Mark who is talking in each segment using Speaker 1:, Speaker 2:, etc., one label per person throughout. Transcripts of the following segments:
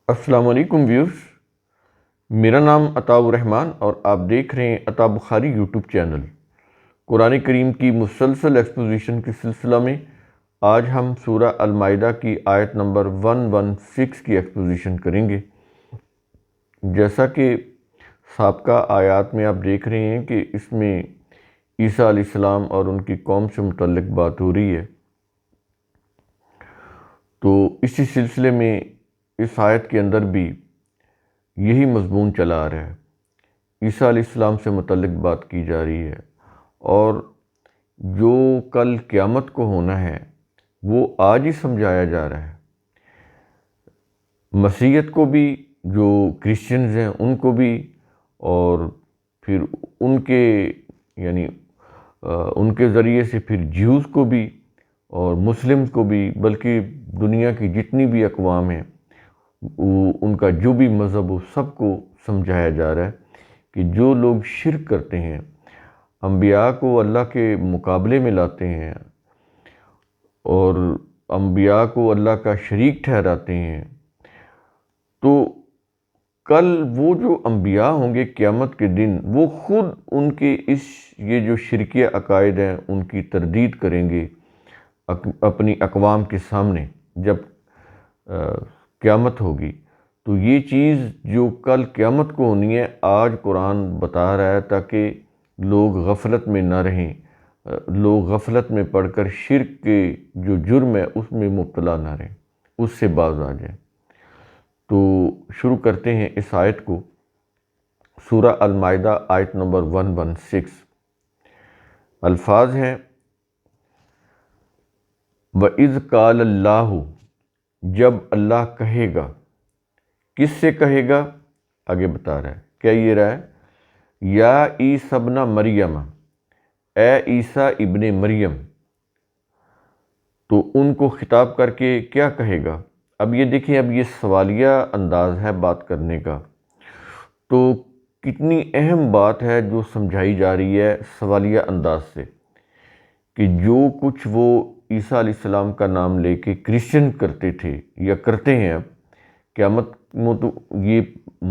Speaker 1: السلام علیکم ویورز، میرا نام عطاء الرحمن اور آپ دیکھ رہے ہیں عطاء بخاری یوٹیوب چینل۔ قرآن کریم کی مسلسل ایکسپوزیشن کے سلسلہ میں آج ہم سورہ المائدہ کی آیت نمبر 116 کی ایکسپوزیشن کریں گے۔ جیسا کہ سابقہ آیات میں آپ دیکھ رہے ہیں کہ اس میں عیسیٰ علیہ السلام اور ان کی قوم سے متعلق بات ہو رہی ہے، تو اسی سلسلے میں اس آیت کے اندر بھی یہی مضمون چلا آ رہا ہے۔ عیسیٰ علیہ السلام سے متعلق بات کی جا رہی ہے، اور جو کل قیامت کو ہونا ہے وہ آج ہی سمجھایا جا رہا ہے۔ مسیحیت کو بھی، جو کرسچنز ہیں ان کو بھی، اور پھر ان کے ان کے ذریعے سے پھر جیوز کو بھی اور مسلمز کو بھی، بلکہ دنیا کی جتنی بھی اقوام ہیں ان کا جو بھی مذہب ہو سب کو سمجھایا جا رہا ہے کہ جو لوگ شرک کرتے ہیں، انبیاء کو اللہ کے مقابلے میں لاتے ہیں اور انبیاء کو اللہ کا شریک ٹھہراتے ہیں، تو کل وہ جو انبیاء ہوں گے قیامت کے دن، وہ خود ان کے یہ جو شرکیہ عقائد ہیں ان کی تردید کریں گے اپنی اقوام کے سامنے جب قیامت ہوگی۔ تو یہ چیز جو کل قیامت کو ہونی ہے آج قرآن بتا رہا ہے، تاکہ لوگ غفلت میں نہ رہیں، لوگ غفلت میں پڑھ کر شرک کے جو جرم ہے اس میں مبتلا نہ رہیں، اس سے باز آ جائیں۔ تو شروع کرتے ہیں اس آیت کو۔ سورہ المائدہ آیت نمبر 116، الفاظ ہیں: وَإِذْ قَالَ اللَّهُ، جب اللہ کہے گا۔ کس سے کہے گا؟ آگے بتا رہا ہے، کیا یہ رہا ہے؟ یا عیسیٰ ابن مریم، اے عیسیٰ ابن مریم۔ تو ان کو خطاب کر کے کیا کہے گا؟ اب یہ دیکھیں، اب یہ سوالیہ انداز ہے بات کرنے کا، تو کتنی اہم بات ہے جو سمجھائی جا رہی ہے سوالیہ انداز سے، کہ جو کچھ وہ عیسیٰ علیہ السلام کا نام لے کے کرسچن کرتے تھے یا کرتے ہیں، اب قیامت میں تو یہ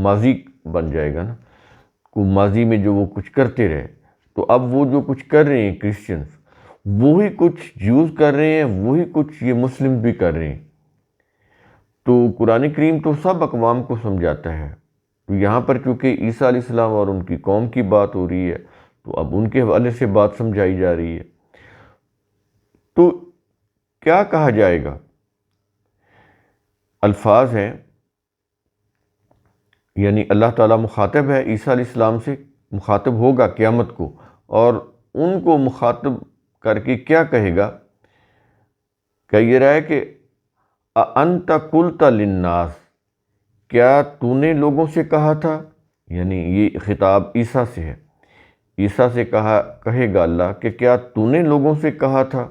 Speaker 1: ماضی بن جائے گا نا، کو ماضی میں جو وہ کچھ کرتے رہے، تو اب وہ جو کچھ کر رہے ہیں کرسچنز، وہی کچھ جیوز کر رہے ہیں، وہی کچھ یہ مسلم بھی کر رہے ہیں۔ تو قرآن کریم تو سب اقوام کو سمجھاتا ہے، تو یہاں پر چونکہ عیسیٰ علیہ السلام اور ان کی قوم کی بات ہو رہی ہے، تو اب ان کے حوالے سے بات سمجھائی جا رہی ہے۔ تو کیا کہا جائے گا؟ الفاظ ہیں، یعنی اللہ تعالیٰ مخاطب ہے عیسیٰ علیہ السلام سے، مخاطب ہوگا قیامت کو، اور ان کو مخاطب کر کے کیا کہے گا؟ کہہ یہ رہا ہے کہ اَأَنْتَ قُلْتَ لِلنَّاسِ، کیا تو نے لوگوں سے کہا تھا؟ یعنی یہ خطاب عیسیٰ سے ہے، عیسیٰ سے کہے گا اللہ کہ کیا تو نے لوگوں سے کہا تھا؟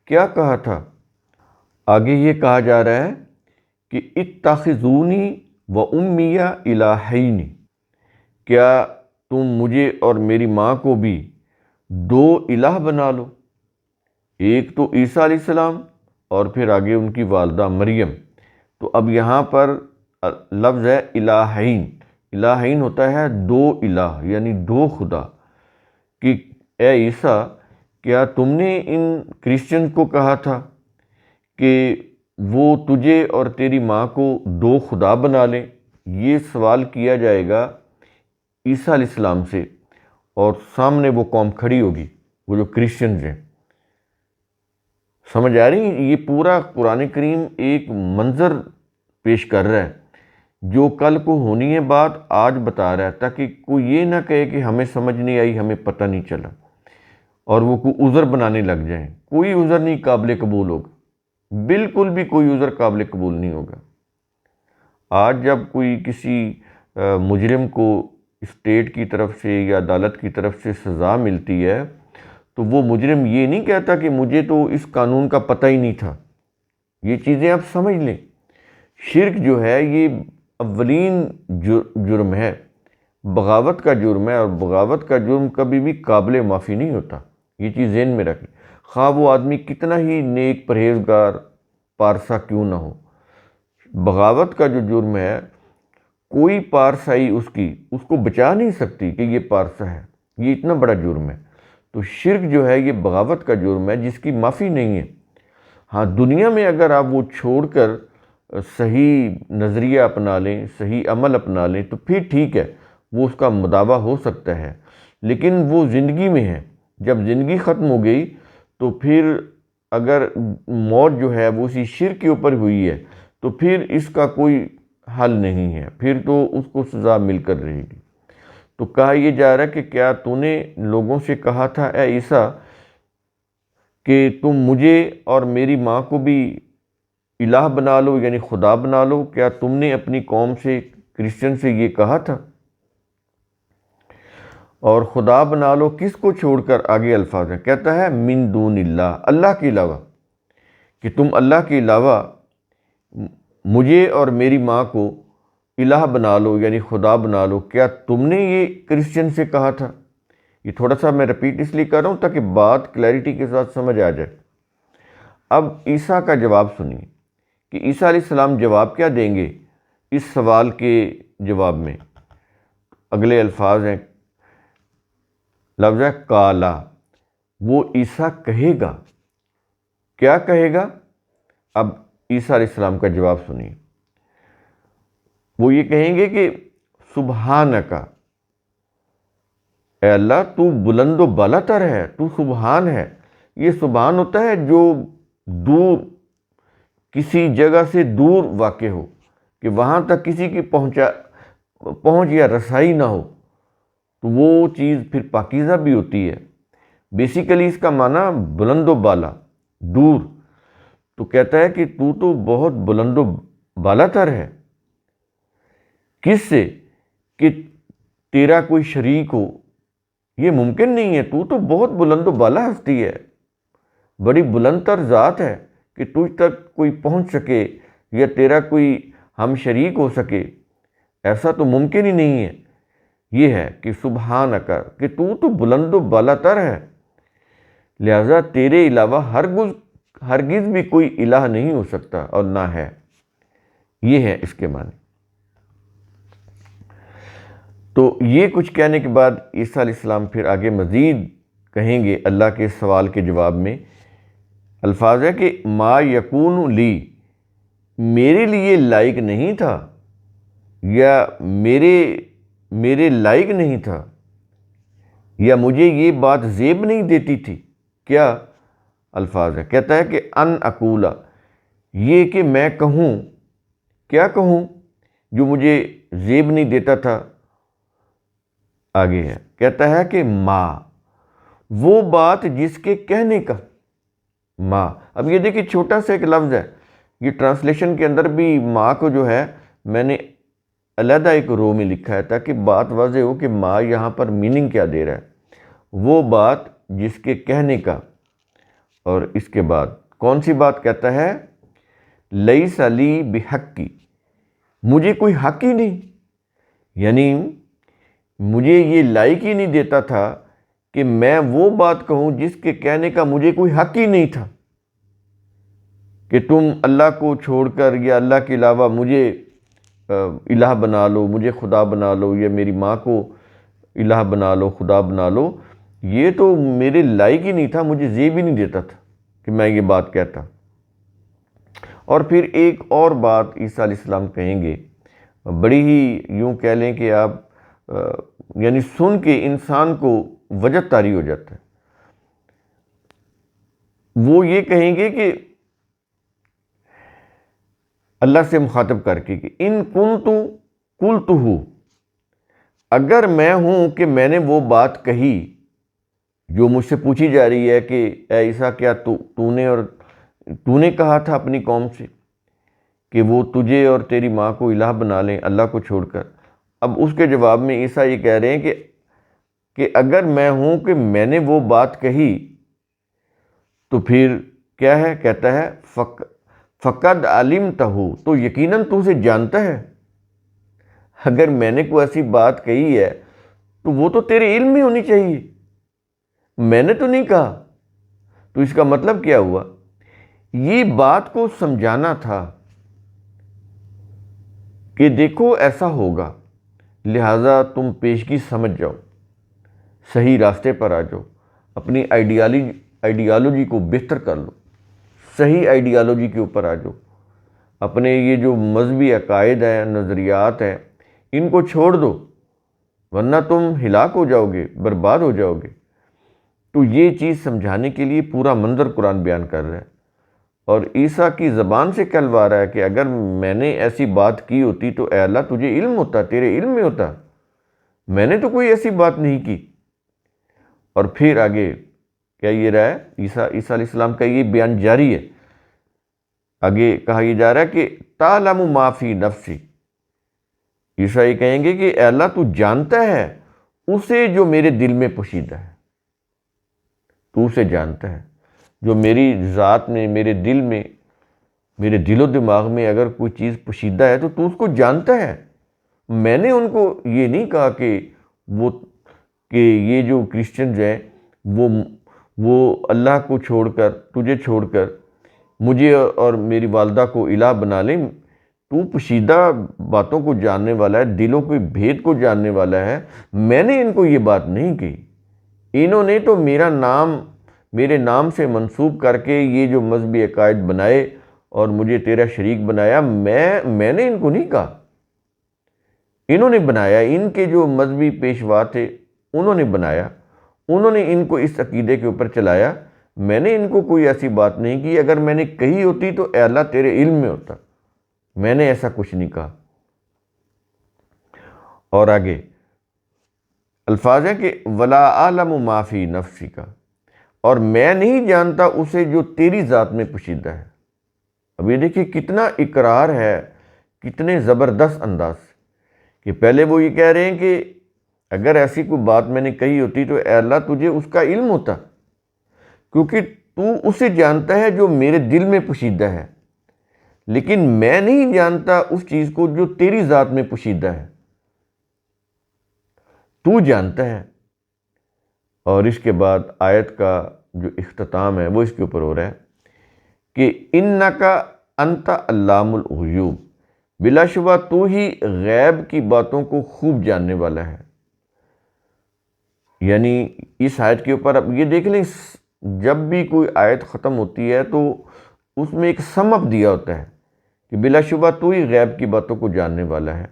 Speaker 1: کیا کہا تھا؟ آگے یہ کہا جا رہا ہے کہ اتخذونی و امی الہین، کیا تم مجھے اور میری ماں کو بھی دو الہ بنا لو، ایک تو عیسیٰ علیہ السلام اور پھر آگے ان کی والدہ مریم۔ تو اب یہاں پر لفظ ہے الہین، الہین ہوتا ہے دو الہ، یعنی دو خدا، کہ اے عیسیٰ کیا تم نے ان کرسچن کو کہا تھا کہ وہ تجھے اور تیری ماں کو دو خدا بنا لیں؟ یہ سوال کیا جائے گا عیسیٰ علیہ السلام سے، اور سامنے وہ قوم کھڑی ہوگی، وہ جو کرسچنز ہیں۔ سمجھ آ رہی ہیں؟ یہ پورا قرآن کریم ایک منظر پیش کر رہا ہے، جو کل کو ہونی ہے بات آج بتا رہا ہے، تاکہ کوئی یہ نہ کہے کہ ہمیں سمجھ نہیں آئی، ہمیں پتہ نہیں چلا، اور وہ کوئی عذر بنانے لگ جائیں۔ کوئی عذر نہیں قابل قبول ہوگا، بالکل بھی کوئی عذر قابل قبول نہیں ہوگا۔ آج جب کوئی کسی مجرم کو اسٹیٹ کی طرف سے یا عدالت کی طرف سے سزا ملتی ہے، تو وہ مجرم یہ نہیں کہتا کہ مجھے تو اس قانون کا پتہ ہی نہیں تھا۔ یہ چیزیں آپ سمجھ لیں، شرک جو ہے یہ اولین جرم ہے، بغاوت کا جرم ہے، اور بغاوت کا جرم کبھی بھی قابل معافی نہیں ہوتا۔ یہ چیز ذہن میں رکھیں، خواہ وہ آدمی کتنا ہی نیک پرہیزگار پارسا کیوں نہ ہو۔ بغاوت کا جو جرم ہے، کوئی پارسائی اس کو بچا نہیں سکتی کہ یہ پارسا ہے، یہ اتنا بڑا جرم ہے۔ تو شرک جو ہے یہ بغاوت کا جرم ہے جس کی معافی نہیں ہے۔ ہاں، دنیا میں اگر آپ وہ چھوڑ کر صحیح نظریہ اپنا لیں، صحیح عمل اپنا لیں تو پھر ٹھیک ہے، وہ اس کا مداوع ہو سکتا ہے، لیکن وہ زندگی میں ہے۔ جب زندگی ختم ہو گئی تو پھر اگر موت جو ہے وہ اسی شرک کے اوپر ہوئی ہے تو پھر اس کا کوئی حل نہیں ہے، پھر تو اس کو سزا مل کر رہے گی۔ تو کہا یہ جا رہا ہے کہ کیا تو نے لوگوں سے کہا تھا اے عیسیٰ کہ تم مجھے اور میری ماں کو بھی الہ بنا لو، یعنی خدا بنا لو؟ کیا تم نے اپنی قوم سے، کرسچن سے یہ کہا تھا؟ اور خدا بنا لو کس کو چھوڑ کر؟ آگے الفاظ ہیں، کہتا ہے من دون اللہ، اللہ کے علاوہ، کہ تم اللہ کے علاوہ مجھے اور میری ماں کو الہ بنا لو، یعنی خدا بنا لو۔ کیا تم نے یہ کرسچن سے کہا تھا؟ یہ تھوڑا سا میں رپیٹ اس لیے کر رہا ہوں تاکہ بات کلیئرٹی کے ساتھ سمجھ آ جائے۔ اب عیسیٰ کا جواب سنیے کہ عیسیٰ علیہ السلام جواب کیا دیں گے اس سوال کے جواب میں۔ اگلے الفاظ ہیں، لفظ ہے کالا، وہ عیسیٰ کہے گا۔ کیا کہے گا؟ اب عیسیٰ علیہ السلام کا جواب سنیے۔ وہ یہ کہیں گے کہ سبحانک، اے اللہ تو بلند و بالا تر ہے، تو سبحان ہے۔ یہ سبحان ہوتا ہے جو دور، کسی جگہ سے دور واقع ہو، کہ وہاں تک کسی کی پہنچ یا رسائی نہ ہو، تو وہ چیز پھر پاکیزہ بھی ہوتی ہے۔ بیسیکلی اس کا معنی بلند و بالا، دور۔ تو کہتا ہے کہ تو بہت بلند و بالا تر ہے۔ کس سے؟ کہ تیرا کوئی شریک ہو، یہ ممکن نہیں ہے۔ تو بہت بلند و بالا ہستی ہے، بڑی بلند تر ذات ہے کہ تجھ تک کوئی پہنچ سکے یا تیرا کوئی ہم شریک ہو سکے، ایسا تو ممکن ہی نہیں ہے۔ یہ ہے کہ سبحانک، کہ تو بلند و بالا تر ہے، لہذا تیرے علاوہ ہرگز بھی کوئی الہ نہیں ہو سکتا اور نہ ہے۔ یہ ہے اس کے معنی۔ تو یہ کچھ کہنے کے بعد عیسیٰ علیہ السلام پھر آگے مزید کہیں گے اللہ کے سوال کے جواب میں۔ الفاظ ہے کہ ما یکون لی، میرے لیے لائق نہیں تھا، یا میرے لائق نہیں تھا، یا مجھے یہ بات زیب نہیں دیتی تھی۔ کیا؟ الفاظ ہے، کہتا ہے کہ ان اقولا، یہ کہ میں کہوں۔ کیا کہوں جو مجھے زیب نہیں دیتا تھا؟ آگے ہے، کہتا ہے کہ ما، وہ بات جس کے کہنے کا۔ ما، اب یہ دیکھیں چھوٹا سا ایک لفظ ہے، یہ ٹرانسلیشن کے اندر بھی ما کو جو ہے میں نے علیحدہ ایک رو میں لکھا ہے تاکہ بات واضح ہو کہ ما یہاں پر میننگ کیا دے رہا ہے۔ وہ بات جس کے کہنے کا، اور اس کے بعد کون سی بات کہتا ہے؟ لیس لی بحقی، مجھے کوئی حق ہی نہیں، یعنی مجھے یہ لائق ہی نہیں دیتا تھا کہ میں وہ بات کہوں جس کے کہنے کا مجھے کوئی حق ہی نہیں تھا، کہ تم اللہ کو چھوڑ کر یا اللہ کے علاوہ مجھے الہ بنا لو، مجھے خدا بنا لو، یا میری ماں کو الہ بنا لو، خدا بنا لو۔ یہ تو میرے لائق ہی نہیں تھا، مجھے زیب ہی نہیں دیتا تھا کہ میں یہ بات کہتا۔ اور پھر ایک اور بات عیسیٰ علیہ السلام کہیں گے، بڑی ہی یوں کہہ لیں کہ آپ یعنی سن کے انسان کو وجد طاری ہو جاتا ہے۔ وہ یہ کہیں گے کہ اللہ سے مخاطب کر کے کہ ان کنتو قلتہ، اگر میں ہوں کہ میں نے وہ بات کہی جو مجھ سے پوچھی جا رہی ہے کہ اے عیسیٰ کیا تو نے کہا تھا اپنی قوم سے کہ وہ تجھے اور تیری ماں کو الہ بنا لیں اللہ کو چھوڑ کر؟ اب اس کے جواب میں عیسیٰ یہ کہہ رہے ہیں کہ اگر میں ہوں کہ میں نے وہ بات کہی تو پھر کیا ہے؟ کہتا ہے فقد علمتہ، تو یقیناً تو اسے جانتا ہے۔ اگر میں نے کوئی ایسی بات کہی ہے تو وہ تو تیرے علم میں ہونی چاہیے، میں نے تو نہیں کہا۔ تو اس کا مطلب کیا ہوا؟ یہ بات کو سمجھانا تھا کہ دیکھو ایسا ہوگا، لہٰذا تم پیشگی سمجھ جاؤ، صحیح راستے پر آ جاؤ، اپنی آئیڈیالوجی کو بہتر کر لو، صحیح آئیڈیالوجی کے اوپر آ جاؤ، اپنے یہ جو مذہبی عقائد ہیں، نظریات ہیں، ان کو چھوڑ دو، ورنہ تم ہلاک ہو جاؤ گے، برباد ہو جاؤ گے۔ تو یہ چیز سمجھانے کے لیے پورا منظر قرآن بیان کر رہا ہے، اور عیسیٰ کی زبان سے کہلوا رہا ہے کہ اگر میں نے ایسی بات کی ہوتی تو اے اللہ تجھے علم ہوتا، تیرے علم میں ہوتا، میں نے تو کوئی ایسی بات نہیں کی۔ اور پھر آگے کیا یہ رہا ہے، عیسیٰ علیہ السلام کا یہ بیان جاری ہے، آگے کہا یہ جا رہا ہے کہ تعلم ما فی نفسی، عیسیٰ یہ کہیں گے کہ اے اللہ تو جانتا ہے اسے جو میرے دل میں پوشیدہ ہے، تو اسے جانتا ہے جو میری ذات میں، میرے دل میں، میرے دل و دماغ میں اگر کوئی چیز پوشیدہ ہے تو اس کو جانتا ہے۔ میں نے ان کو یہ نہیں کہا کہ یہ جو کرسچنز ہیں وہ اللہ کو چھوڑ کر، تجھے چھوڑ کر مجھے اور میری والدہ کو الہ بنا لیں۔ تو پوشیدہ باتوں کو جاننے والا ہے، دلوں کے بھید کو جاننے والا ہے۔ میں نے ان کو یہ بات نہیں کہی، انہوں نے تو میرے نام سے منسوب کر کے یہ جو مذہبی عقائد بنائے اور مجھے تیرا شریک بنایا، میں نے ان کو نہیں کہا، انہوں نے بنایا۔ ان کے جو مذہبی پیشوا تھے انہوں نے بنایا، انہوں نے ان کو اس عقیدے کے اوپر چلایا۔ میں نے ان کو کوئی ایسی بات نہیں کی، اگر میں نے کہی ہوتی تو اے اللہ تیرے علم میں ہوتا، میں نے ایسا کچھ نہیں کہا۔ اور آگے الفاظ ہیں کہ ولا اعلم ما فی نفسی کا، اور میں نہیں جانتا اسے جو تیری ذات میں پوشیدہ ہے۔ اب یہ دیکھیے کتنا اقرار ہے، کتنے زبردست انداز سے، کہ پہلے وہ یہ کہہ رہے ہیں کہ اگر ایسی کوئی بات میں نے کہی ہوتی تو اے اللہ تجھے اس کا علم ہوتا، کیونکہ تو اسے جانتا ہے جو میرے دل میں پوشیدہ ہے، لیکن میں نہیں جانتا اس چیز کو جو تیری ذات میں پوشیدہ ہے، تو جانتا ہے۔ اور اس کے بعد آیت کا جو اختتام ہے وہ اس کے اوپر ہو رہا ہے کہ انکا انت علام الغیوب، بلا شبہ تو ہی غیب کی باتوں کو خوب جاننے والا ہے۔ یعنی اس آیت کے اوپر اب یہ دیکھ لیں، جب بھی کوئی آیت ختم ہوتی ہے تو اس میں ایک سم اپ دیا ہوتا ہے کہ بلا شبہ تو ہی غیب کی باتوں کو جاننے والا ہے۔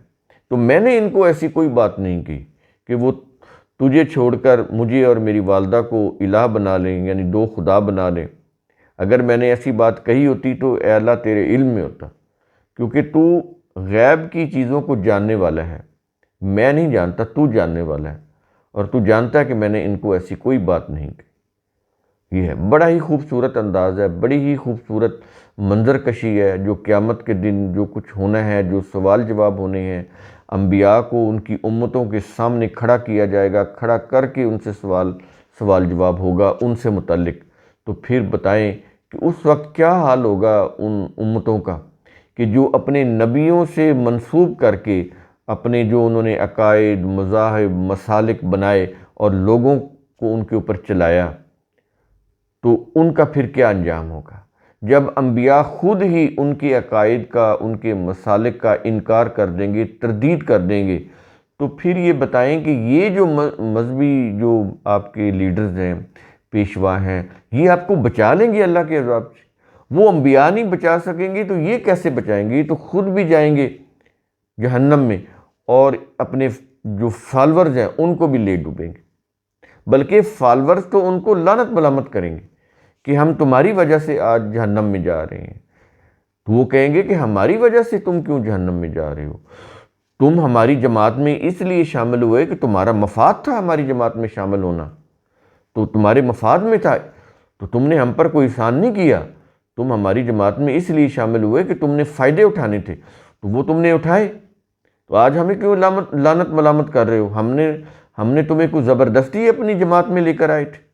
Speaker 1: تو میں نے ان کو ایسی کوئی بات نہیں کی کہ وہ تجھے چھوڑ کر مجھے اور میری والدہ کو الہ بنا لیں، یعنی دو خدا بنا لیں۔ اگر میں نے ایسی بات کہی ہوتی تو اے اللہ تیرے علم میں ہوتا، کیونکہ تو غیب کی چیزوں کو جاننے والا ہے، میں نہیں جانتا، تو جاننے والا ہے، اور تو جانتا ہے کہ میں نے ان کو ایسی کوئی بات نہیں کی۔ یہ ہے بڑا ہی خوبصورت انداز ہے، بڑی ہی خوبصورت منظر کشی ہے، جو قیامت کے دن جو کچھ ہونا ہے، جو سوال جواب ہونے ہیں، انبیاء کو ان کی امتوں کے سامنے کھڑا کیا جائے گا، کھڑا کر کے ان سے سوال جواب ہوگا ان سے متعلق۔ تو پھر بتائیں کہ اس وقت کیا حال ہوگا ان امتوں کا کہ جو اپنے نبیوں سے منسوب کر کے اپنے جو انہوں نے عقائد، مذاہب، مسالک بنائے اور لوگوں کو ان کے اوپر چلایا، تو ان کا پھر کیا انجام ہوگا جب انبیاء خود ہی ان کے عقائد کا، ان کے مسالک کا انکار کر دیں گے، تردید کر دیں گے۔ تو پھر یہ بتائیں کہ یہ جو مذہبی جو آپ کے لیڈرز ہیں، پیشوا ہیں، یہ آپ کو بچا لیں گے اللہ کے عذاب سے؟ وہ انبیاء نہیں بچا سکیں گے تو یہ کیسے بچائیں گے؟ یہ تو خود بھی جائیں گے جہنم میں، اور اپنے جو فالورز ہیں ان کو بھی لے ڈوبیں گے، بلکہ فالورز تو ان کو لعنت ملامت کریں گے کہ ہم تمہاری وجہ سے آج جہنم میں جا رہے ہیں۔ تو وہ کہیں گے کہ ہماری وجہ سے تم کیوں جہنم میں جا رہے ہو؟ تم ہماری جماعت میں اس لیے شامل ہوئے کہ تمہارا مفاد تھا ہماری جماعت میں شامل ہونا، تو تمہارے مفاد میں تھا، تو تم نے ہم پر کوئی احسان نہیں کیا۔ تم ہماری جماعت میں اس لیے شامل ہوئے کہ تم نے فائدے اٹھانے تھے، تو وہ تم نے اٹھائے، تو آج ہمیں کیوں لعنت ملامت کر رہے ہو؟ ہم نے تمہیں کوئی زبردستی اپنی جماعت میں لے کر آئے تھے۔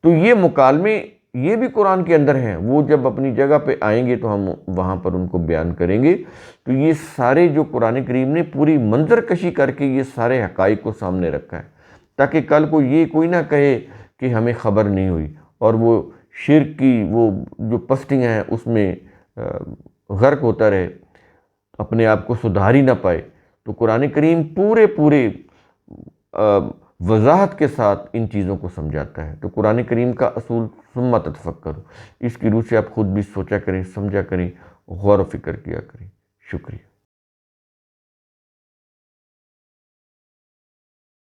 Speaker 1: تو یہ مکالمے یہ بھی قرآن کے اندر ہیں، وہ جب اپنی جگہ پہ آئیں گے تو ہم وہاں پر ان کو بیان کریں گے۔ تو یہ سارے جو قرآن کریم نے پوری منظر کشی کر کے یہ سارے حقائق کو سامنے رکھا ہے، تاکہ کل کو یہ کوئی نہ کہے کہ ہمیں خبر نہیں ہوئی، اور وہ شرک کی وہ جو پسٹیاں ہیں اس میں غرق ہوتا رہے۔ اپنے آپ کو سدھار ہی نہ پائے، تو قرآن کریم پورے وضاحت کے ساتھ ان چیزوں کو سمجھاتا ہے۔ تو قرآن کریم کا اصول ثم تتفکروا، اس کی روح سے آپ خود بھی سوچا کریں، سمجھا کریں، غور و فکر کیا کریں۔ شکریہ۔